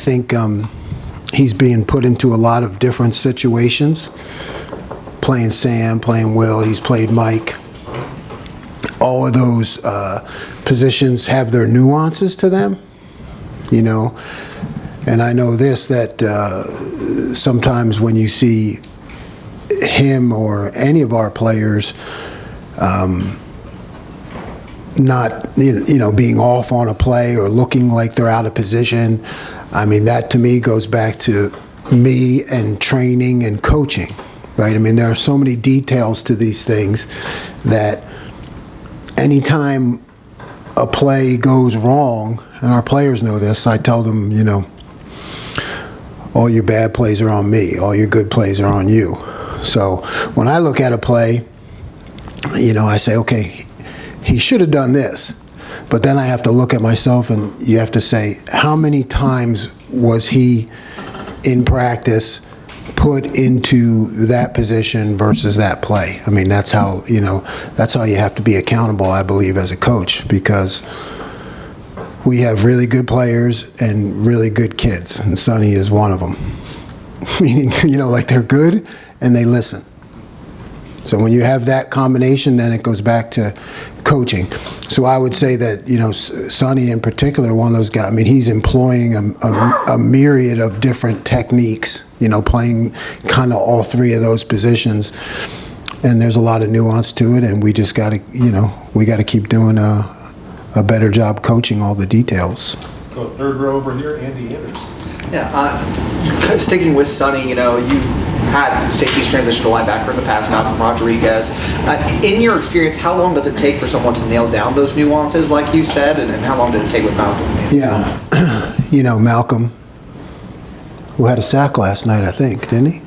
think he's being put into a lot of different situations. Playing Sam, playing Will, he's played Mike. All of those positions have their nuances to them, you know. And I know this, that sometimes when you see him or any of our players not, you know, being off on a play or looking like they're out of position, I mean, that to me goes back to me and training and coaching, right? I mean, there are so many details to these things that anytime a play goes wrong, and our players know this, I tell them, you know, all your bad plays are on me, all your good plays are on you. So when I look at a play, you know, I say, okay, he should have done this. But then I have to look at myself, and you have to say, how many times was he in practice put into that position versus that play? I mean, that's how, you know, that's how you have to be accountable, I believe, as a coach, because we have really good players and really good kids, and Sonny is one of them. Meaning, you know, like they're good and they listen. So when you have that combination, then it goes back to coaching. So I would say that, you know, Sonny in particular, one of those guys, I mean, he's employing a myriad of different techniques, you know, playing kind of all three of those positions. And there's a lot of nuance to it, and we just got to, you know, we got to keep doing a better job coaching all the details. Go third row over here, Andy Anders. Yeah, sticking with Sonny, you know, you had safeties transition to linebacker in the past, Malcolm Rodriguez. In your experience, how long does it take for someone to nail down those nuances, like you said, and how long did it take with Malcolm? Yeah, you know, Malcolm, who had a sack last night, I think, didn't he?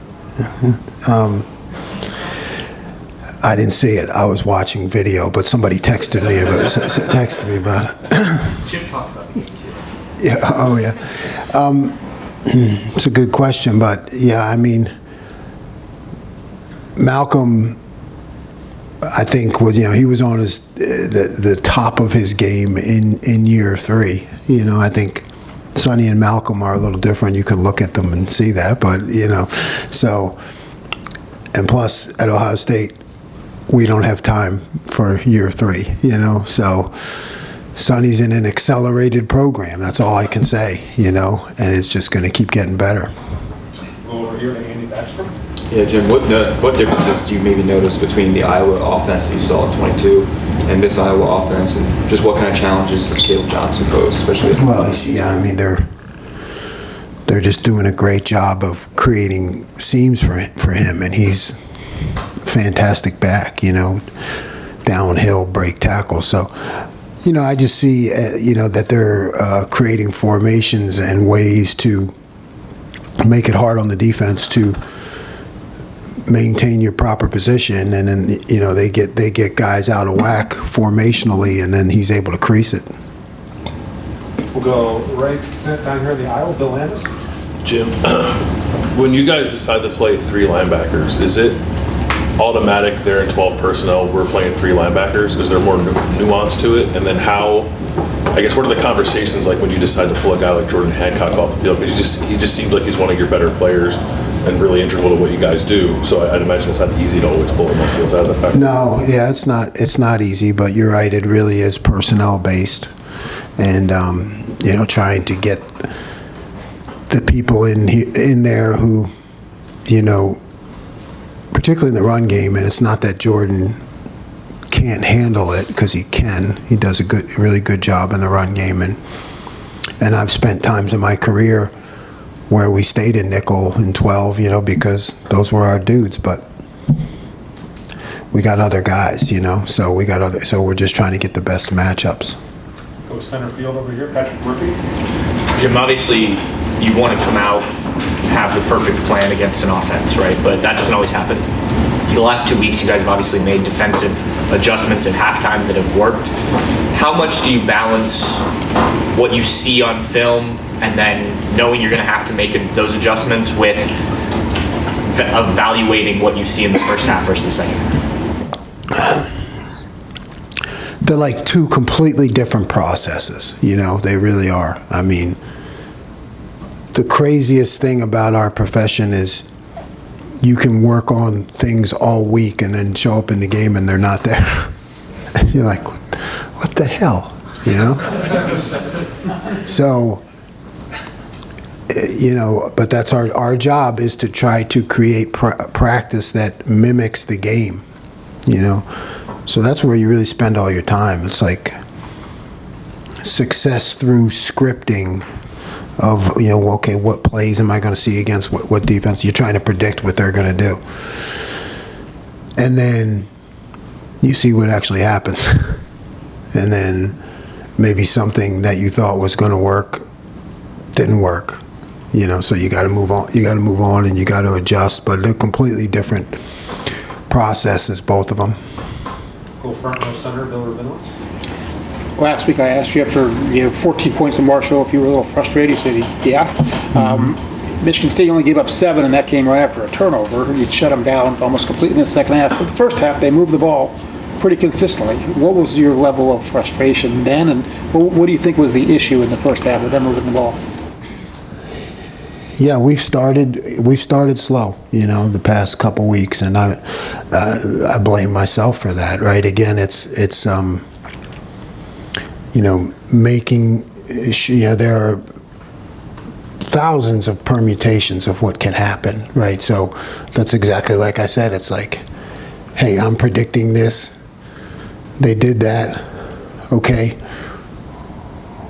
I didn't see it. I was watching video, but somebody texted me about it. Chip talked about the game too. Yeah. Oh, yeah. It's a good question, but yeah, I mean, Malcolm, I think, was, you know, he was on his the top of his game in year 3. You know, I think Sonny and Malcolm are a little different. You can look at them and see that, but you know, so, and plus at Ohio State, we don't have time for year 3. You know, so Sonny's in an accelerated program. That's all I can say. You know, and it's just going to keep getting better. Go over here to Andy Baxter. Yeah, Jim, what differences do you maybe notice between the Iowa offense that you saw in 22 and this Iowa offense, and just what kind of challenges does Caleb Johnson pose, especially? Well, yeah, I mean, they're just doing a great job of creating seams for him, and he's a fantastic back, you know, downhill break tackle. So, you know, I just see, you know, that they're creating formations and ways to make it hard on the defense to maintain your proper position, and then, you know, they get guys out of whack formationally, and then he's able to crease it. We'll go right down here, the aisle, Bill Landis. Jim, when you guys decide to play 3 linebackers, is it automatic there in 12 personnel we're playing 3 linebackers? Is there more nuance to it? And then how, I guess, what are the conversations like when you decide to pull a guy like Jordan Hancock off the field? Because he just seems like he's one of your better players and really integral to what you guys do. So I'd imagine it's not easy to always pull him off the field. So how's that factor? No, yeah, it's not easy, but you're right, it really is personnel based, and you know, trying to get the people in there who, you know, particularly in the run game, and it's not that Jordan can't handle it, because he can. He does a really good job in the run game, and I've spent times in my career where we stayed in nickel in 12, you know, because those were our dudes, but we got other guys, you know, so we're just trying to get the best matchups. Go center field over here, Patrick Murphy. Jim, obviously you want to come out, have the perfect plan against an offense, right? But that doesn't always happen. The last 2 weeks, you guys have obviously made defensive adjustments at halftime that have worked. How much do you balance what you see on film and then knowing you're going to have to make those adjustments with evaluating what you see in the first half versus the second half? They're like 2 completely different processes, you know, they really are. I mean, the craziest thing about our profession is you can work on things all week and then show up in the game and they're not there. And you're like, what the hell, you know? So, you know, but that's our job, is to try to create practice that mimics the game, you know? So that's where you really spend all your time. It's like success through scripting of, you know, okay, what plays am I going to see against what defense? You're trying to predict what they're going to do. And then you see what actually happens. And then maybe something that you thought was going to work didn't work. You know, so you got to move on. You got to move on, and you got to adjust. But they're completely different processes, both of them. Go front row center, Bill Rabinowitz. Last week I asked you after 14 points to Marshall if you were a little frustrated. You said, yeah. Michigan State only gave up 7, and that came right after a turnover. You'd shut them down almost completely in the second half. But the first half, they moved the ball pretty consistently. What was your level of frustration then, and what do you think was the issue in the first half with them moving the ball? Yeah, we've started slow, you know, the past couple weeks, and I blame myself for that. Right? Again, it's you know, making, you know, there are thousands of permutations of what can happen, right? So that's exactly like I said. It's like, hey, I'm predicting this. They did that. Okay.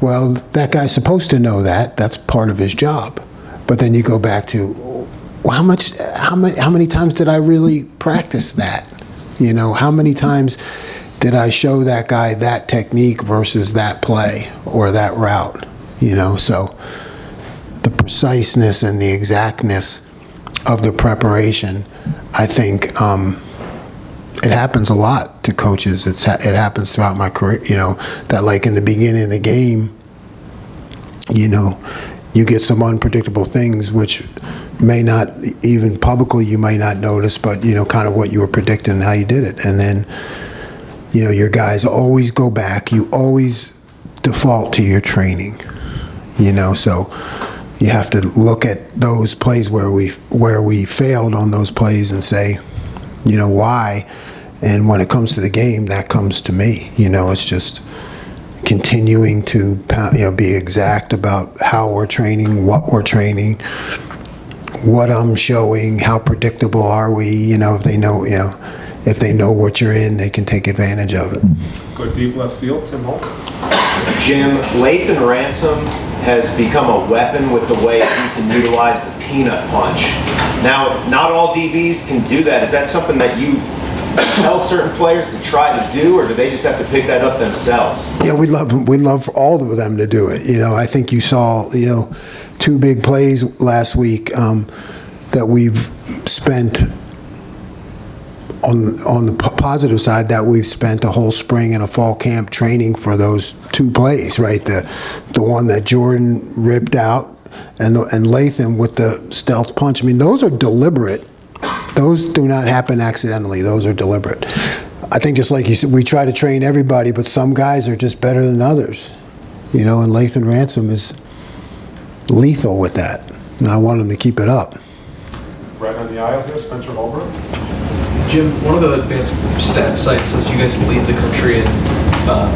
Well, that guy's supposed to know that. That's part of his job. But then you go back to, well, how many times did I really practice that? You know, how many times did I show that guy that technique versus that play or that route? You know, so the preciseness and the exactness of the preparation, I think it happens a lot to coaches. It happens throughout my career, you know, that like in the beginning of the game, you know, you get some unpredictable things which may not, even publicly you may not notice, but, you know, kind of what you were predicting and how you did it. And then, you know, your guys always go back. You always default to your training, you know, so you have to look at those plays where we failed on those plays and say, you know, why? And when it comes to the game, that comes to me. You know, it's just continuing to, you know, be exact about how we're training, what we're training, what I'm showing, how predictable are we? You know, if they know, you know, if they know what you're in, they can take advantage of it. Go deep left field, Tim Holt. Jim, Lathan Ransom has become a weapon with the way he can utilize the peanut punch. Now, not all DBs can do that. Is that something that you tell certain players to try to do, or do they just have to pick that up themselves? Yeah, we love all of them to do it. You know, I think you saw, you know, 2 big plays last week that we've spent on the positive side, that we've spent a whole spring and a fall camp training for those 2 plays, right? The one that Jordan ripped out and Lathan with the stealth punch. I mean, those are deliberate. Those do not happen accidentally. Those are deliberate. I think just like you said, we try to train everybody, but some guys are just better than others. You know, and Lathan Ransom is lethal with that. And I want him to keep it up. Right on the aisle here, Spencer Holbrook. Jim, one of the advanced stat sites says you guys lead the country in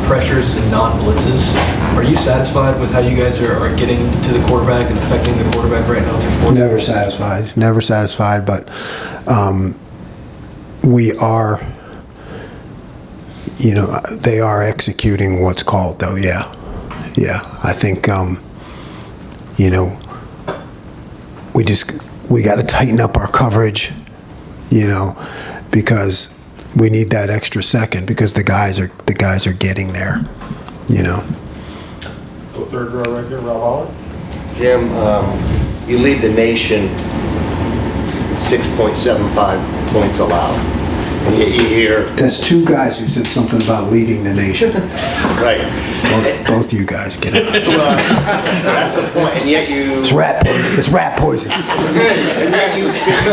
pressures and non-blitzes. Are you satisfied with how you guys are getting to the quarterback and affecting the quarterback right now with your force? Never satisfied, but we are, you know, they are executing what's called, though, yeah. I think, you know, we got to tighten up our coverage, you know, because we need that extra second, because the guys are getting there, you know. Go third row right here, Rob Holler. Jim, you lead the nation 6.75 points allowed. And yet you hear, There's two guys who said something about leading the nation. right. Both you guys get it. Well, that's the point, and yet you, It's rat poison. It's rat poison. and yet you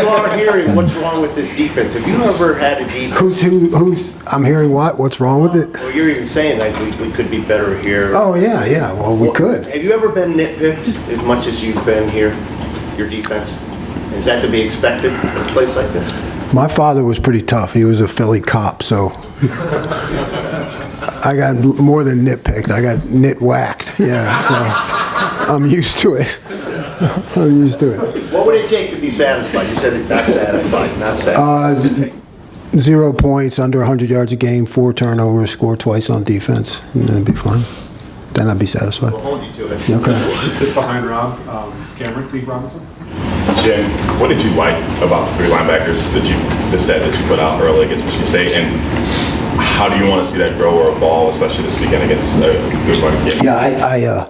are hearing what's wrong with this defense. Have you ever had a defense? Who's, I'm hearing what? What's wrong with it? Well, you're even saying like we could be better here. Oh, yeah. Well, we could. Have you ever been nitpicked as much as you've been here, your defense? Is that to be expected in a place like this? My father was pretty tough. He was a Philly cop, so I got more than nitpicked. I got nit-whacked. Yeah, so I'm used to it. I'm used to it. What would it take to be satisfied? You said not satisfied. 0 points, under 100 yards a game, 4 turnovers, score twice on defense, and then it'd be fine. Then I'd be satisfied. We'll hold you to it. Okay. Just behind Rob, Cameron, Steve Robinson. Jim, what did you like about the 3 linebackers the set that you put out early against Michigan State, and how do you want to see that grow or evolve, especially this weekend against a good running game? Yeah,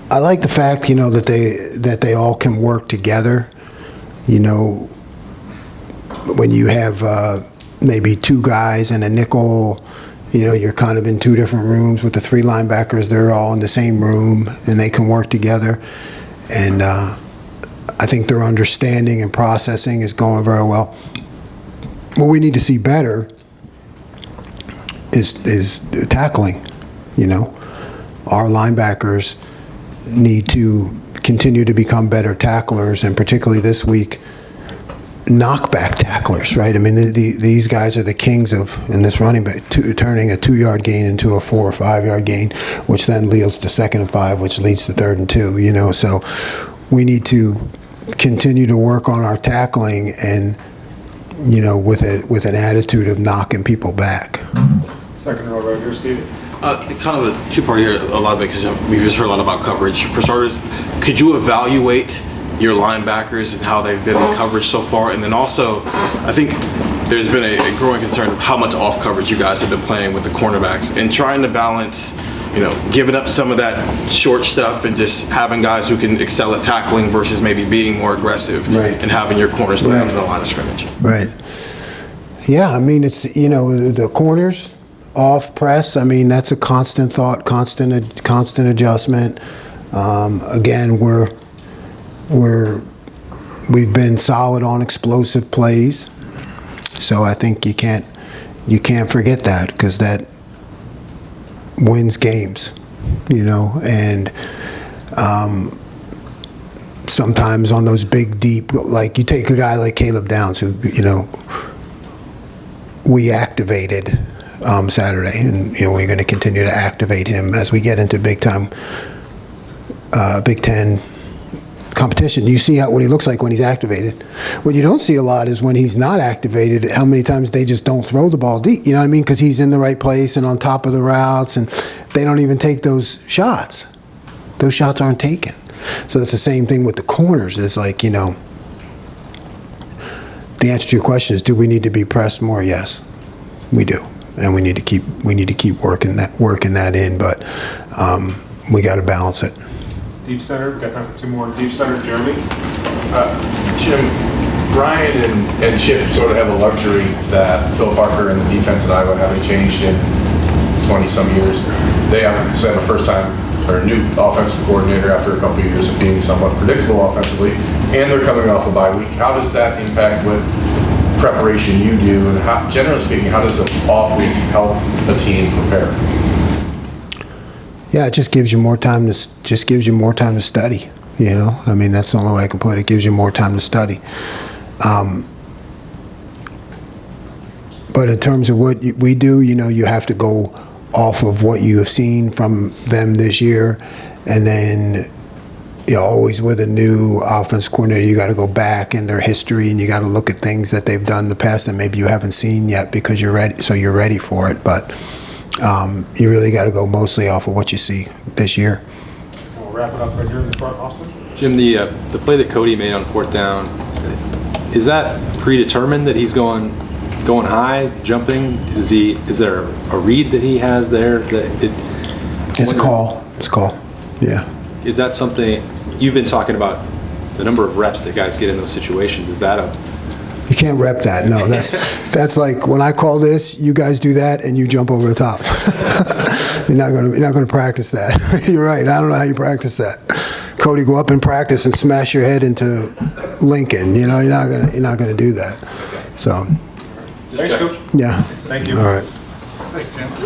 I like the fact, that they all can work together. When you have maybe 2 guys and a nickel, you're kind of in 2 different rooms. With the 3 linebackers, they're all in the same room and they can work together. And I think their understanding and processing is going very well. What we need to see better is tackling. Our linebackers need to continue to become better tacklers, and particularly this week, knockback tacklers, right? I mean, these guys are the kings in this running back, turning a 2-yard gain into a 4 or 5 yard gain, which then leads to 2nd and 5, which leads to 3rd and 2, So we need to continue to work on our tackling and, with an attitude of knocking people back. Second row right here, Steve. Kind of a two-part here, a lot of it, because we've just heard a lot about coverage. For starters, could you evaluate your linebackers and how they've been in coverage so far? And then also, I think there's been a growing concern of how much off coverage you guys have been playing with the cornerbacks and trying to balance, giving up some of that short stuff and just having guys who can excel at tackling versus maybe being more aggressive, right, and having your corners play out in the line of scrimmage. Right. Yeah, I mean, it's, the corners, off press, I mean, that's a constant thought, constant adjustment. Again, we've been solid on explosive plays, so I think you can't forget that, because that wins games, and sometimes on those big deep, like you take a guy like Caleb Downs, who we activated Saturday, and we're going to continue to activate him as we get into big time Big Ten competition. You see what he looks like when he's activated. What you don't see a lot is when he's not activated, how many times they just don't throw the ball deep. You know what I mean? Because he's in the right place and on top of the routes, and they don't even take those shots. Those shots aren't taken. So it's the same thing with the corners. It's like, the answer to your question is, do we need to be pressed more? Yes, we do. And we need to keep working that in, but we got to balance it. Deep center, we've got time for 2 more. Deep center, Jeremy. Jim, Ryan and Chip sort of have a luxury that Phil Parker and the defense at Iowa haven't changed in 20-some years. They obviously have a first-time or a new offensive coordinator after a couple of years of being somewhat predictable offensively, and they're coming off a bye week. How does that impact with preparation you do, and how, generally speaking, how does the off week help a team prepare? Yeah, it just gives you more time to study. I mean, that's the only way I can put it. It gives you more time to study. But in terms of what we do, you have to go off of what you have seen from them this year, and then always with a new offense coordinator, you got to go back in their history, and you got to look at things that they've done in the past that maybe you haven't seen yet, because you're ready. So you're ready for it, but you really got to go mostly off of what you see this year. We'll wrap it up right here in the front, Austin. Jim, the play that Cody made on 4th down, is that predetermined that he's going high, jumping? Is there a read that he has there It's a call. Yeah. Is that something you've been talking about, the number of reps that guys get in those situations? Is that You can't rep that. No, that's like when I call this, you guys do that and you jump over the top. You're not gonna practice that. You're right. I don't know how you practice that. Cody, go up and practice and smash your head into Lincoln. You know, you're not gonna do that. So, Thanks, Coach. yeah. Thank you. All right. Thanks, Jim.